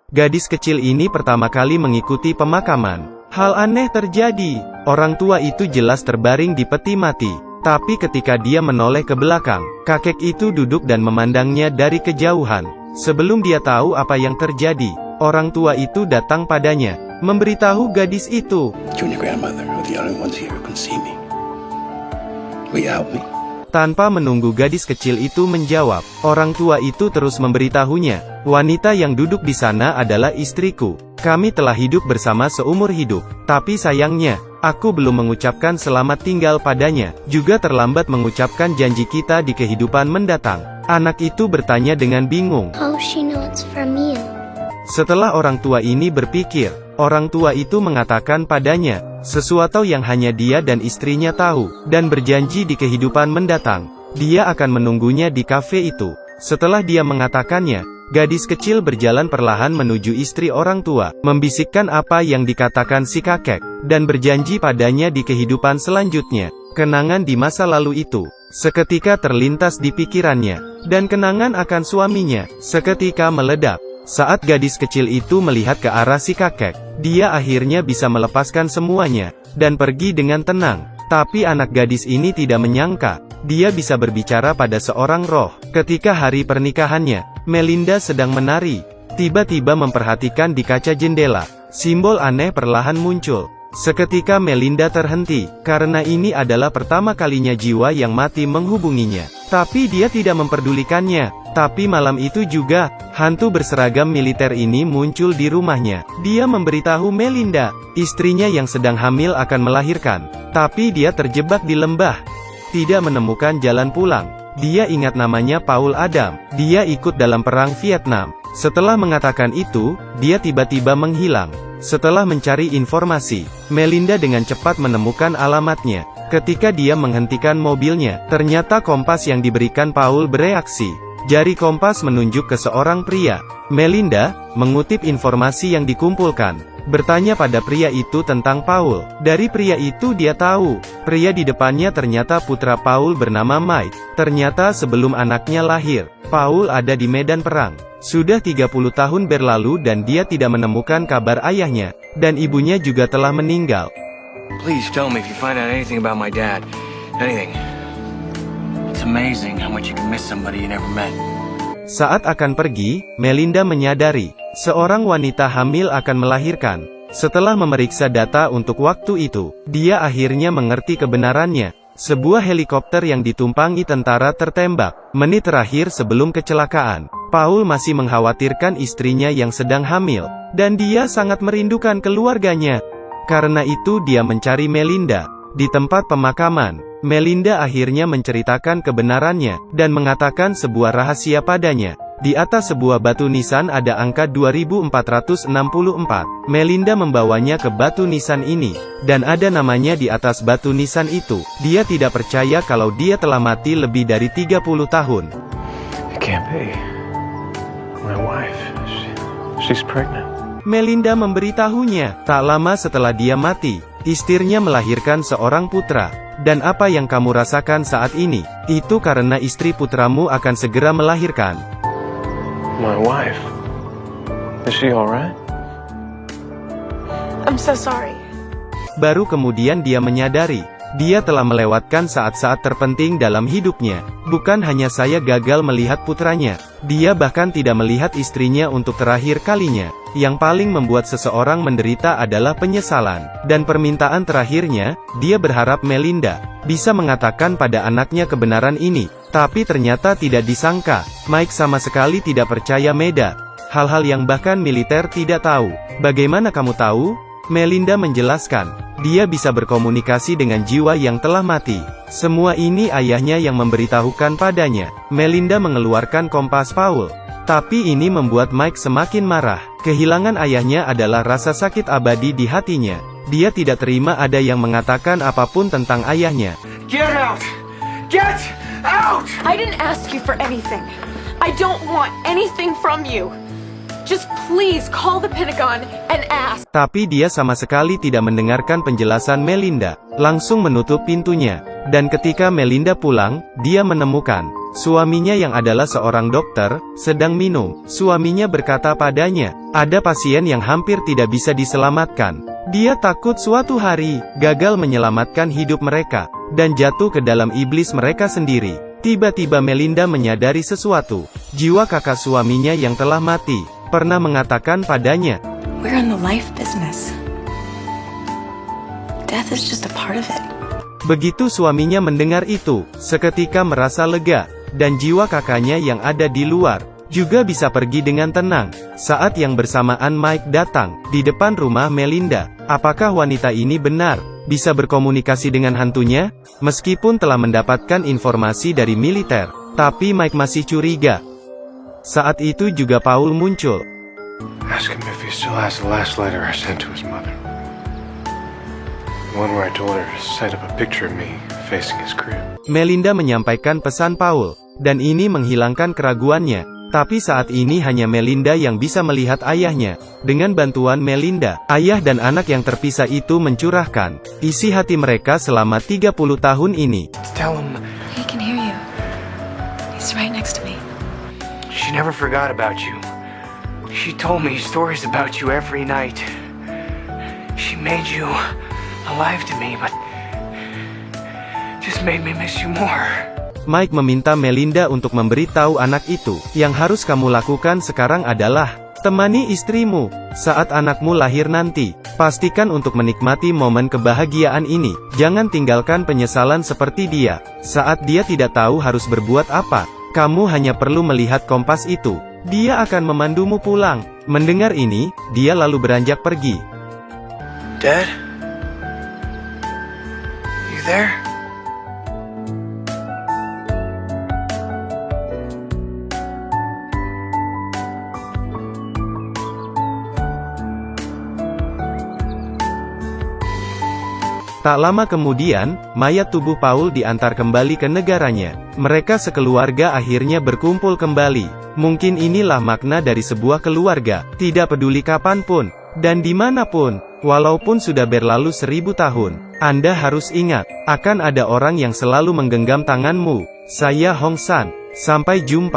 gadis kecil ini pertama kali mengikuti pemakaman. Hal aneh terjadi. Orang tua itu jelas terbaring di peti mati. Tapi ketika dia menoleh ke belakang, kakek itu duduk dan memandangnya dari kejauhan. Sebelum dia tahu apa yang terjadi, orang tua itu datang padanya, memberitahu gadis itu. Tanpa menunggu gadis kecil itu menjawab, orang tua itu terus memberitahunya, wanita yang duduk di sana adalah istriku. Kami telah hidup bersama seumur hidup. Tapi sayangnya, aku belum mengucapkan selamat tinggal padanya, juga terlambat mengucapkan janji kita di kehidupan mendatang. Anak itu bertanya dengan bingung. How she know it's from you? Setelah orang tua ini berpikir, orang tua itu mengatakan padanya sesuatu yang hanya dia dan istrinya tahu, dan berjanji di kehidupan mendatang, dia akan menunggunya di kafe itu. Setelah dia mengatakannya, gadis kecil berjalan perlahan menuju istri orang tua, membisikkan apa yang dikatakan si kakek, dan berjanji padanya di kehidupan selanjutnya. Kenangan di masa lalu itu seketika terlintas di pikirannya, dan kenangan akan suaminya seketika meledak. Saat gadis kecil itu melihat ke arah si kakek, dia akhirnya bisa melepaskan semuanya, dan pergi dengan tenang. Tapi anak gadis ini tidak menyangka, dia bisa berbicara pada seorang roh. Ketika hari pernikahannya, Melinda sedang menari. Tiba-tiba memperhatikan di kaca jendela, simbol aneh perlahan muncul. Seketika Melinda terhenti, karena ini adalah pertama kalinya jiwa yang mati menghubunginya. Tapi dia tidak memperdulikannya. Tapi malam itu juga, hantu berseragam militer ini muncul di rumahnya. Dia memberitahu Melinda, istrinya yang sedang hamil akan melahirkan. Tapi dia terjebak di lembah, tidak menemukan jalan pulang. Dia ingat namanya Paul Adam. Dia ikut dalam perang Vietnam. Setelah mengatakan itu, dia tiba-tiba menghilang. Setelah mencari informasi, Melinda dengan cepat menemukan alamatnya. Ketika dia menghentikan mobilnya, ternyata kompas yang diberikan Paul bereaksi. Jari kompas menunjuk ke seorang pria. Melinda mengutip informasi yang dikumpulkan, bertanya pada pria itu tentang Paul. Dari pria itu dia tahu, pria di depannya ternyata putra Paul bernama Mike. Ternyata sebelum anaknya lahir, Paul ada di medan perang. Sudah 30 tahun berlalu dan dia tidak menemukan kabar ayahnya, dan ibunya juga telah meninggal. Please tell me if you find out anything about my dad. Anything. It's amazing how much you can miss somebody you never met. Saat akan pergi, Melinda menyadari, seorang wanita hamil akan melahirkan. Setelah memeriksa data untuk waktu itu, dia akhirnya mengerti kebenarannya. Sebuah helikopter yang ditumpangi tentara tertembak. Menit terakhir sebelum kecelakaan, Paul masih mengkhawatirkan istrinya yang sedang hamil, dan dia sangat merindukan keluarganya. Karena itu dia mencari Melinda. Di tempat pemakaman, Melinda akhirnya menceritakan kebenarannya, dan mengatakan sebuah rahasia padanya. Di atas sebuah batu nisan ada angka 2464. Melinda membawanya ke batu nisan ini, dan ada namanya di atas batu nisan itu. Dia tidak percaya kalau dia telah mati lebih dari 30 tahun. It can't be. My wife, she's pregnant. Melinda memberitahunya, tak lama setelah dia mati, istrinya melahirkan seorang putra. Dan apa yang kamu rasakan saat ini, itu karena istri putramu akan segera melahirkan. My wife. Is she alright? I'm so sorry. Baru kemudian dia menyadari, dia telah melewatkan saat-saat terpenting dalam hidupnya. Bukan hanya saya gagal melihat putranya, dia bahkan tidak melihat istrinya untuk terakhir kalinya. Yang paling membuat seseorang menderita adalah penyesalan. Dan permintaan terakhirnya, dia berharap Melinda bisa mengatakan pada anaknya kebenaran ini. Tapi ternyata tidak disangka, Mike sama sekali tidak percaya Meda. Hal-hal yang bahkan militer tidak tahu. Bagaimana kamu tahu? Melinda menjelaskan, dia bisa berkomunikasi dengan jiwa yang telah mati. Semua ini ayahnya yang memberitahukan padanya. Melinda mengeluarkan kompas Paul. Tapi ini membuat Mike semakin marah. Kehilangan ayahnya adalah rasa sakit abadi di hatinya. Dia tidak terima ada yang mengatakan apapun tentang ayahnya. Get out! Get out! I didn't ask you for anything. I don't want anything from you. Just please call the Pentagon and ask. Tapi dia sama sekali tidak mendengarkan penjelasan Melinda. Langsung menutup pintunya. Dan ketika Melinda pulang, dia menemukan Suaminya yang adalah seorang dokter, sedang minum. Suaminya berkata padanya, ada pasien yang hampir tidak bisa diselamatkan. Dia takut suatu hari, gagal menyelamatkan hidup mereka, dan jatuh ke dalam iblis mereka sendiri. Tiba-tiba Melinda menyadari sesuatu. Jiwa kakak suaminya yang telah mati, pernah mengatakan padanya, We're in the life business. Death is just a part of it. Begitu suaminya mendengar itu, seketika merasa lega, dan jiwa kakaknya yang ada di luar, juga bisa pergi dengan tenang. Saat yang bersamaan Mike datang, di depan rumah Melinda. Apakah wanita ini benar, bisa berkomunikasi dengan hantunya? Meskipun telah mendapatkan informasi dari militer, tapi Mike masih curiga. Saat itu juga Paul muncul. Ask him if he still has the last letter I sent to his mother. The one where I told her to set up a picture of me facing his crib. Melinda menyampaikan pesan Paul, dan ini menghilangkan keraguannya. Tapi saat ini hanya Melinda yang bisa melihat ayahnya. Dengan bantuan Melinda, ayah dan anak yang terpisah itu mencurahkan isi hati mereka selama 30 tahun ini. Tell him He can hear you. He's right next to me. she never forgot about you. She told me stories about you every night. She made you alive to me, but just made me miss you more. Mike meminta Melinda untuk memberitahu anak itu, yang harus kamu lakukan sekarang adalah, temani istrimu, saat anakmu lahir nanti. Pastikan untuk menikmati momen kebahagiaan ini, jangan tinggalkan penyesalan seperti dia. Saat dia tidak tahu harus berbuat apa, kamu hanya perlu melihat kompas itu. Dia akan memandumu pulang. Mendengar ini, dia lalu beranjak pergi. Dad? You there? Tak lama kemudian, mayat tubuh Paul diantar kembali ke negaranya. Mereka sekeluarga akhirnya berkumpul kembali. Mungkin inilah makna dari sebuah keluarga, tidak peduli kapanpun, dan dimanapun, walaupun sudah berlalu 1000 tahun. Anda harus ingat, akan ada orang yang selalu menggenggam tanganmu. Saya Hong San. Sampai jumpa.